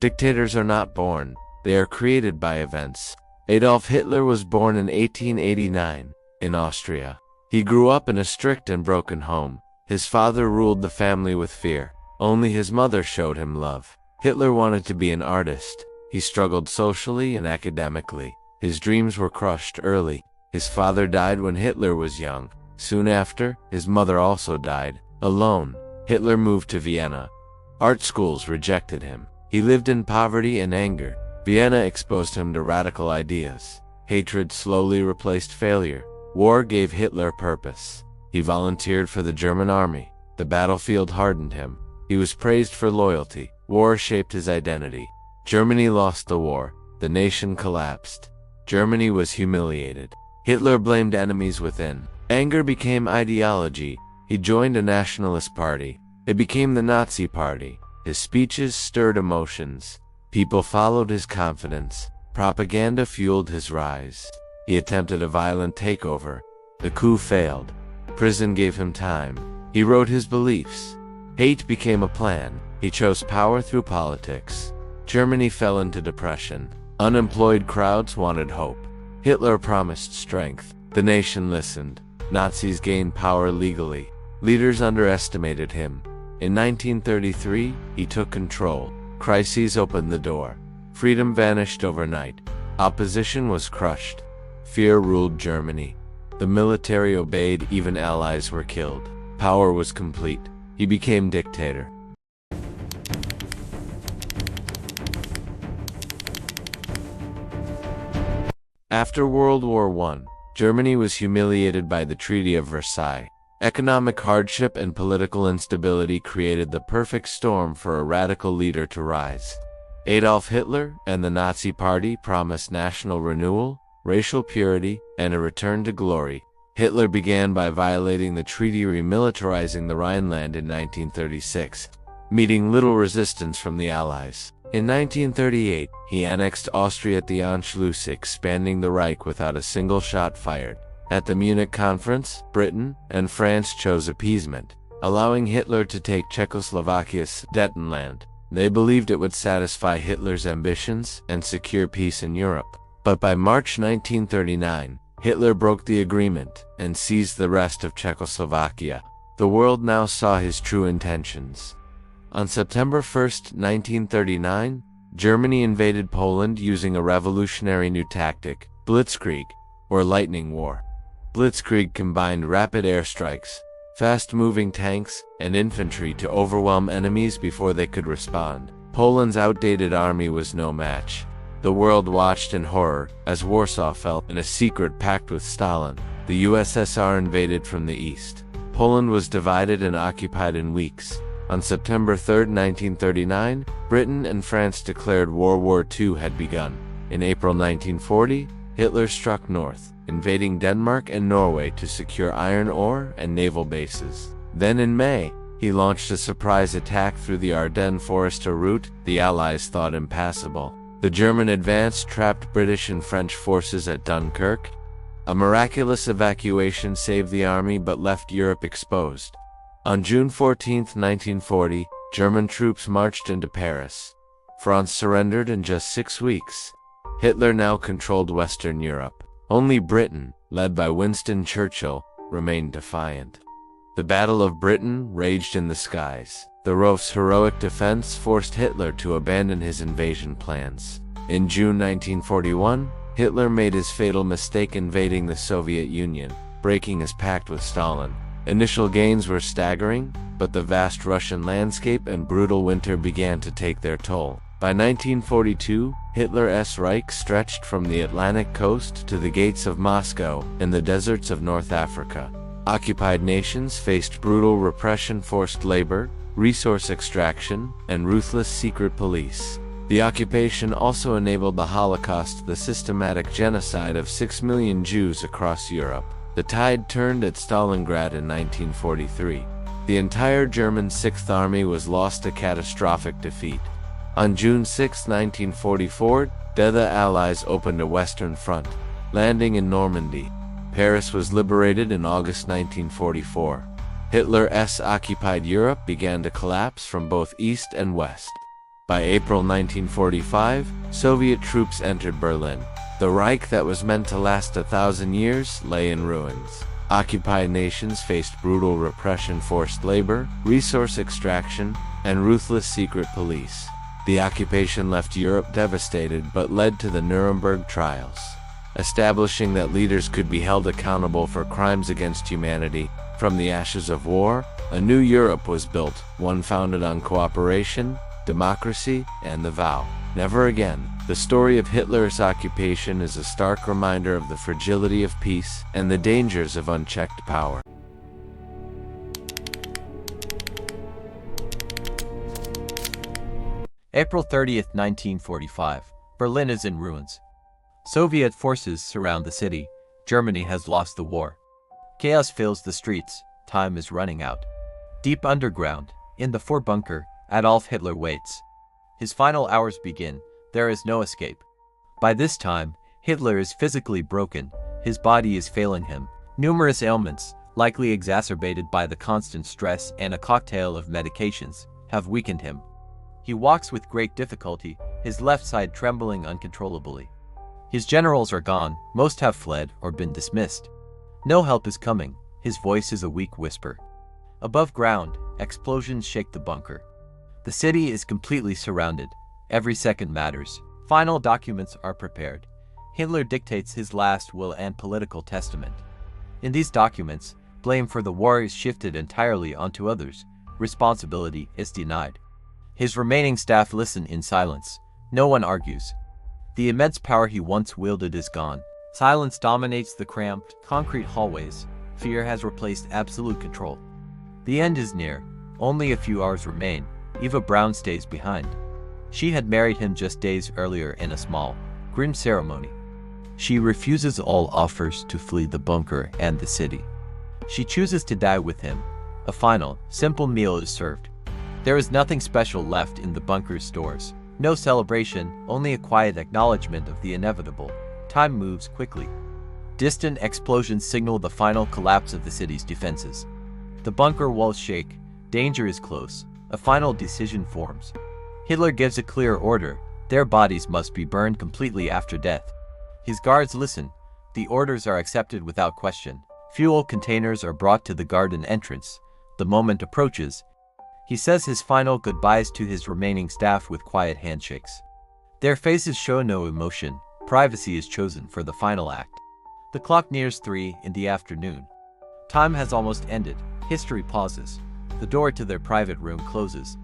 Dictators are not born, they are created by events. Adolf Hitler was born in 1889 in Austria. He grew up in a strict and broken home. His father ruled the family with fear. Only his mother showed him love. Hitler wanted to be an artist. He struggled socially and academically. His dreams were crushed early. His father died when Hitler was young. Soon after, his mother also died. Alone, Hitler moved to Vienna. Art schools rejected him. He lived in poverty and anger. Vienna exposed him to radical ideas. Hatred slowly replaced failure. War gave Hitler purpose. He volunteered for the German army. The battlefield hardened him. He was praised for loyalty. War shaped his identity. Germany lost the war. The nation collapsed. Germany was humiliated. Hitler blamed enemies within. Anger became ideology. He joined a nationalist party. It became the Nazi Party. His speeches stirred emotions. People followed his confidence. Propaganda fueled his rise. He attempted a violent takeover. The coup failed. Prison gave him time. He wrote his beliefs. Hate became a plan. He chose power through politics. Germany fell into depression. Unemployed crowds wanted hope. Hitler promised strength. The nation listened. Nazis gained power legally. Leaders underestimated him. In 1933, he took control. Crises opened the door. Freedom vanished overnight. Opposition was crushed. Fear ruled Germany. The military obeyed, even allies were killed. Power was complete. He became dictator. After World War I, Germany was humiliated by the Treaty of Versailles. Economic hardship and political instability created the perfect storm for a radical leader to rise. Adolf Hitler and the Nazi Party promised national renewal, racial purity, and a return to glory. Hitler began by violating the treaty, remilitarizing the Rhineland in 1936, meeting little resistance from the Allies. In 1938, he annexed Austria at the Anschluss, expanding the Reich without a single shot fired. At the Munich Conference, Britain and France chose appeasement, allowing Hitler to take Czechoslovakia's Sudetenland. They believed it would satisfy Hitler's ambitions and secure peace in Europe. But by March 1939, Hitler broke the agreement and seized the rest of Czechoslovakia. The world now saw his true intentions. On September 1, 1939, Germany invaded Poland using a revolutionary new tactic, blitzkrieg, or lightning war. Blitzkrieg combined rapid airstrikes, fast-moving tanks, and infantry to overwhelm enemies before they could respond. Poland's outdated army was no match. The world watched in horror as Warsaw fell in a secret pact with Stalin. The USSR invaded from the east. Poland was divided and occupied in weeks. On September 3, 1939, Britain and France declared World War II had begun. In April 1940, Hitler struck north, invading Denmark and Norway to secure iron ore and naval bases. Then in May, he launched a surprise attack through the Ardennes forest, a route the Allies thought impassable. The German advance trapped British and French forces at Dunkirk. A miraculous evacuation saved the army but left Europe exposed. On June 14, 1940, German troops marched into Paris. France surrendered in just 6 weeks. Hitler now controlled Western Europe. Only Britain, led by Winston Churchill, remained defiant. The Battle of Britain raged in the skies. The RAF's heroic defense forced Hitler to abandon his invasion plans. In June 1941, Hitler made his fatal mistake invading the Soviet Union, breaking his pact with Stalin. Initial gains were staggering, but the vast Russian landscape and brutal winter began to take their toll. By 1942, Hitler's Reich stretched from the Atlantic coast to the gates of Moscow and the deserts of North Africa. Occupied nations faced brutal repression, forced labor, resource extraction, and ruthless secret police. The occupation also enabled the Holocaust, the systematic genocide of 6 million Jews across Europe. The tide turned at Stalingrad in 1943. The entire German Sixth Army was lost to catastrophic defeat. On June 6, 1944, the Allies opened a Western front, landing in Normandy. Paris was liberated in August 1944. Hitler's occupied Europe began to collapse from both east and west. By April 1945, Soviet troops entered Berlin. The Reich that was meant to last 1,000 years lay in ruins. Occupied nations faced brutal repression, forced labor, resource extraction, and ruthless secret police. The occupation left Europe devastated but led to the Nuremberg trials, establishing that leaders could be held accountable for crimes against humanity. From the ashes of war, a new Europe was built, one founded on cooperation, democracy, and the vow, never again. The story of Hitler's occupation is a stark reminder of the fragility of peace and the dangers of unchecked power. April 30th, 1945. Berlin is in ruins. Soviet forces surround the city. Germany has lost the war. Chaos fills the streets. Time is running out. Deep underground, in the fort bunker, Adolf Hitler waits. His final hours begin. There is no escape. By this time, Hitler is physically broken. His body is failing him. Numerous ailments, likely exacerbated by the constant stress and a cocktail of medications, have weakened him. He walks with great difficulty, his left side trembling uncontrollably. His generals are gone, most have fled or been dismissed. No help is coming, his voice is a weak whisper. Above ground, explosions shake the bunker. The city is completely surrounded. Every second matters. Final documents are prepared. Hitler dictates his last will and political testament. In these documents, blame for the war is shifted entirely onto others. Responsibility is denied. His remaining staff listen in silence. No one argues. The immense power he once wielded is gone. Silence dominates the cramped, concrete hallways. Fear has replaced absolute control. The end is near. Only a few hours remain. Eva Braun stays behind. She had married him just days earlier in a small, grim ceremony. She refuses all offers to flee the bunker and the city. She chooses to die with him. A final, simple meal is served. There is nothing special left in the bunker's stores. No celebration, only a quiet acknowledgement of the inevitable. Time moves quickly. Distant explosions signal the final collapse of the city's defenses. The bunker walls shake. Danger is close. A final decision forms. Hitler gives a clear order. Their bodies must be burned completely after death. His guards listen. The orders are accepted without question. Fuel containers are brought to the garden entrance. The moment approaches. He says his final goodbyes to his remaining staff with quiet handshakes. Their faces show no emotion. Privacy is chosen for the final act. The clock nears 3 in the afternoon. Time has almost ended. History pauses. The door to their private room closes.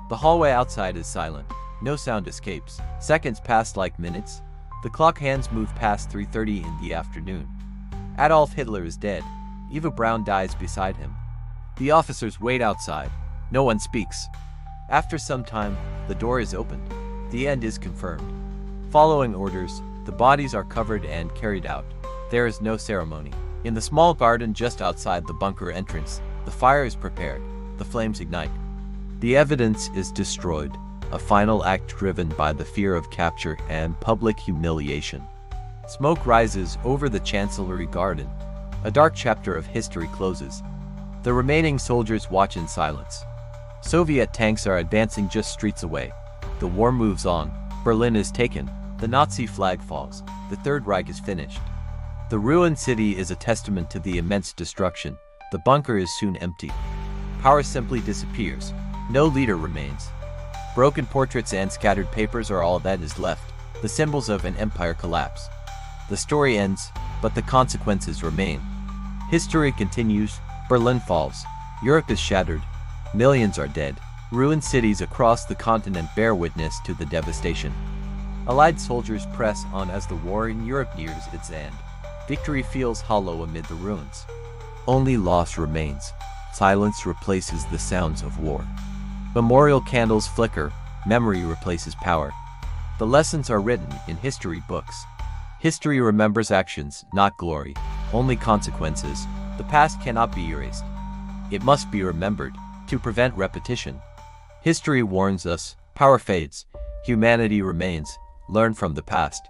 The hallway outside is silent. No sound escapes. Seconds pass like minutes. The clock hands move past 3:30 in the afternoon. Adolf Hitler is dead. Eva Braun dies beside him. The officers wait outside. No one speaks. After some time, the door is opened. The end is confirmed. Following orders, the bodies are covered and carried out. There is no ceremony. In the small garden just outside the bunker entrance, the fire is prepared. The flames ignite. The evidence is destroyed, a final act driven by the fear of capture and public humiliation. Smoke rises over the Chancellery Garden. A dark chapter of history closes. The remaining soldiers watch in silence. Soviet tanks are advancing just streets away. The war moves on. Berlin is taken. The Nazi flag falls. The Third Reich is finished. The ruined city is a testament to the immense destruction. The bunker is soon empty. Power simply disappears. No leader remains. Broken portraits and scattered papers are all that is left, the symbols of an empire collapse. The story ends, but the consequences remain. History continues. Berlin falls. Europe is shattered. Millions are dead. Ruined cities across the continent bear witness to the devastation. Allied soldiers press on as the war in Europe nears its end. Victory feels hollow amid the ruins. Only loss remains. Silence replaces the sounds of war. Memorial candles flicker. Memory replaces power. The lessons are written in history books. History remembers actions, not glory, only consequences. The past cannot be erased. It must be remembered to prevent repetition. History warns us, power fades, humanity remains. Learn from the past.